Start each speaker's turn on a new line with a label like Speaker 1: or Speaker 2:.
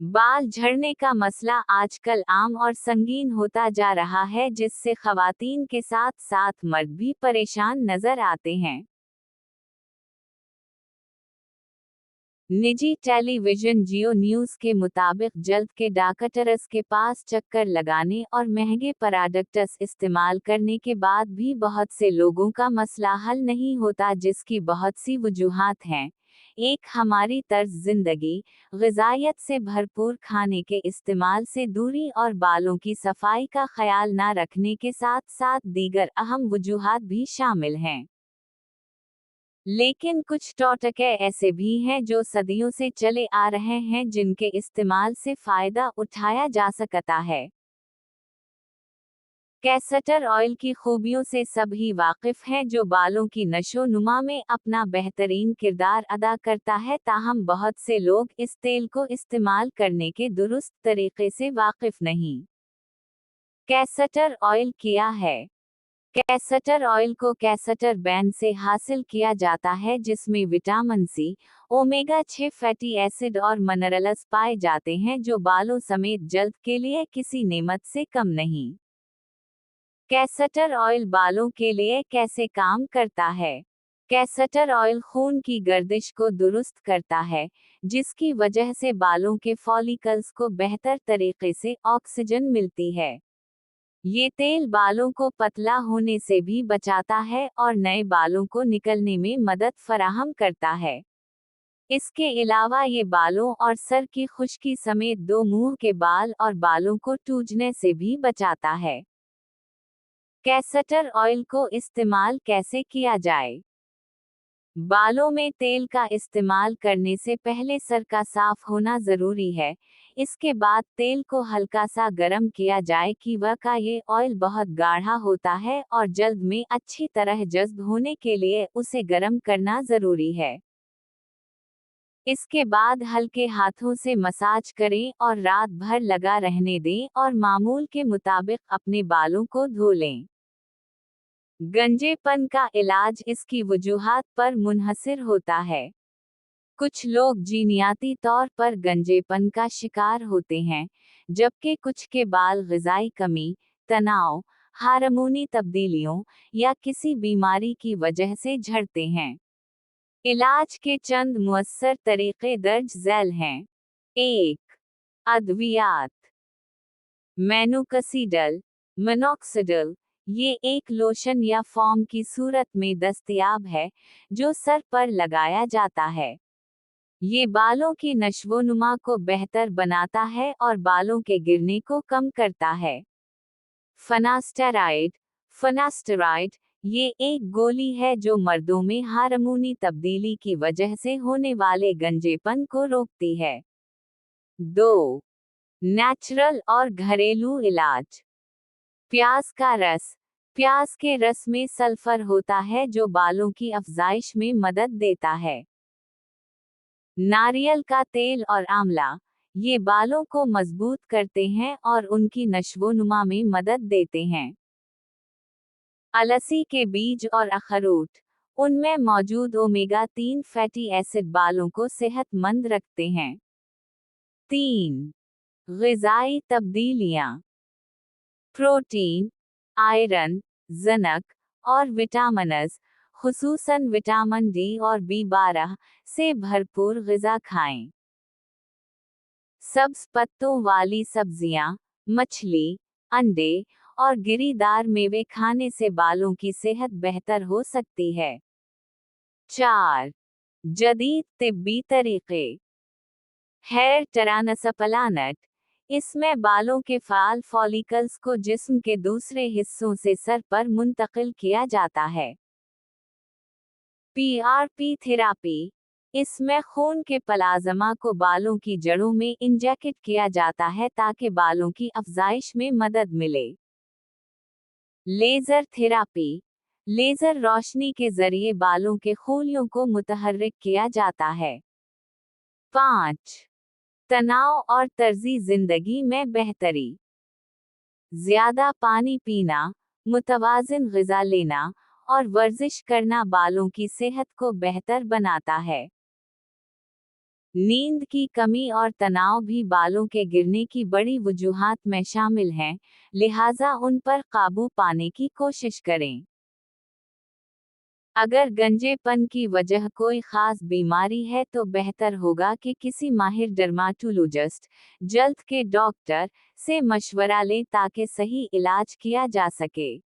Speaker 1: बाल झड़ने का मसला आजकल आम और संगीन होता जा रहा है, जिससे खवातीन के साथ साथ मर्द भी परेशान नजर आते हैं। निजी टेलीविजन जियो न्यूज़ के मुताबिक जल्द के डॉक्टर्स के पास चक्कर लगाने और महंगे प्रोडक्ट्स इस्तेमाल करने के बाद भी बहुत से लोगों का मसला हल नहीं होता, जिसकी बहुत सी वजूहात हैं। एक, हमारी तर्ज जिंदगी, ग़िज़ाइयत से भरपूर खाने के इस्तेमाल से दूरी और बालों की सफाई का ख्याल न रखने के साथ साथ दीगर अहम वजूहात भी शामिल हैं। लेकिन कुछ टोटके ऐसे भी हैं जो सदियों से चले आ रहे हैं, जिनके इस्तेमाल से फायदा उठाया जा सकता है। कैस्टर ऑयल की खूबियों से सभी वाकिफ हैं, जो बालों की नशो-नुमा में अपना बेहतरीन किरदार अदा करता है। ताहम बहुत से लोग इस तेल को इस्तेमाल करने के दुरुस्त तरीके से वाकिफ नहीं। कैस्टर ऑयल क्या है? कैस्टर ऑयल को कैस्टर बैन से हासिल किया जाता है, जिसमें vitamin C, omega 6 fatty acid और मिनरल्स पाए जाते हैं, जो बालों समेत जल्द के लिए किसी नेमत से कम नहीं। कैस्टर ऑयल बालों के लिए कैसे काम करता है? कैस्टर ऑयल खून की गर्दिश को दुरुस्त करता है, जिसकी वजह से बालों के फॉलिकल्स को बेहतर तरीके से ऑक्सीजन मिलती है। ये तेल बालों को पतला होने से भी बचाता है और नए बालों को निकलने में मदद फराहम करता है। इसके अलावा ये बालों और सर की खुश्की समेत दो मुंह के बाल और बालों को टूटने से भी बचाता है। कैस्टर ऑयल को इस्तेमाल कैसे किया जाए? बालों में तेल का इस्तेमाल करने से पहले सर का साफ होना जरूरी है। इसके बाद तेल को हल्का सा गरम किया जाए कि वह का ये ऑयल बहुत गाढ़ा होता है और जल्द में अच्छी तरह जज्ब होने के लिए उसे गरम करना जरूरी है। इसके बाद हल्के हाथों से मसाज करें और रात भर लगा रहने दें और मामूल के मुताबिक अपने बालों को धो लें। गंजेपन का इलाज इसकी वजूहात पर मुनहसिर होता है। कुछ लोग जीनियाती तौर पर गंजेपन का शिकार होते हैं, जबकि कुछ के बाल ग़िज़ाई कमी, तनाव, हार्मोनी तब्दीलियों या किसी बीमारी की वजह से झड़ते हैं। इलाज के चंद मुअस्सर तरीक़े दर्ज झैल हैं। 1. अद्वियात। मेनोक्सिडिल, मिनोक्सिडिल, ये एक लोशन या फॉर्म की सूरत में दस्तयाब है, जो सर पर लगाया जाता है। ये बालों की नशोनुमा को बेहतर बनाता है और बालों के गिरने को कम करता है। फनास्टेराइड, फनास्टेराइड, ये एक गोली है जो मर्दों में हार्मोनी तब्दीली की वजह से होने वाले गंजेपन को रोकती है। 2. नेचुरल और घरेलू इलाज। प्याज का रस। प्याज के रस में सल्फर होता है, जो बालों की अफजाइश में मदद देता है। नारियल का तेल और आंवला, ये बालों को मजबूत करते हैं और उनकी नशोनुमा में मदद देते हैं। अलसी के बीज और अखरोट, उनमें मौजूद ओमेगा 3 फैटी एसिड बालों को सेहतमंद रखते हैं। 3. ग़िज़ाई तब्दीलियाँ। प्रोटीन, आयरन, ज़िंक और विटामिन्स, खुसूसन विटामिन डी और B12 से भरपूर ग़िज़ा खाएं। सब्ज़ पत्तों वाली सब्जियां, मछली, अंडे और गिरीदार मेवे खाने से बालों की सेहत बेहतर हो सकती है। 4. जदीद तिब्बी तरीक़े। हेयर ट्रांसप्लांट, इसमें बालों के फ़ाल फॉलिकल्स को जिस्म के दूसरे हिस्सों से सर पर मुंतकिल किया जाता है। PRP थेरापी, इसमें खून के प्लाज्मा को बालों की जड़ों में इंजेक्ट किया जाता है ताकि बालों की अफजाइश में मदद मिले। लेज़र थेरापी, लेज़र रोशनी के जरिए बालों के खूलियों को मुतहर्रिक किया जाता है। 5. तनाव और तर्जी जिंदगी में बेहतरी। ज्यादा पानी पीना, मुतवाज़िन ग़िज़ा लेना और वर्जिश करना बालों की सेहत को बेहतर बनाता है। नींद की कमी और तनाव भी बालों के गिरने की बड़ी वजूहात में शामिल हैं, लिहाजा उन पर काबू पाने की कोशिश करें। अगर गंजेपन की वजह कोई खास बीमारी है तो बेहतर होगा कि किसी माहिर डर्माटोलॉजिस्ट, जल्द के डॉक्टर से मशवरा लें ताकि सही इलाज किया जा सके।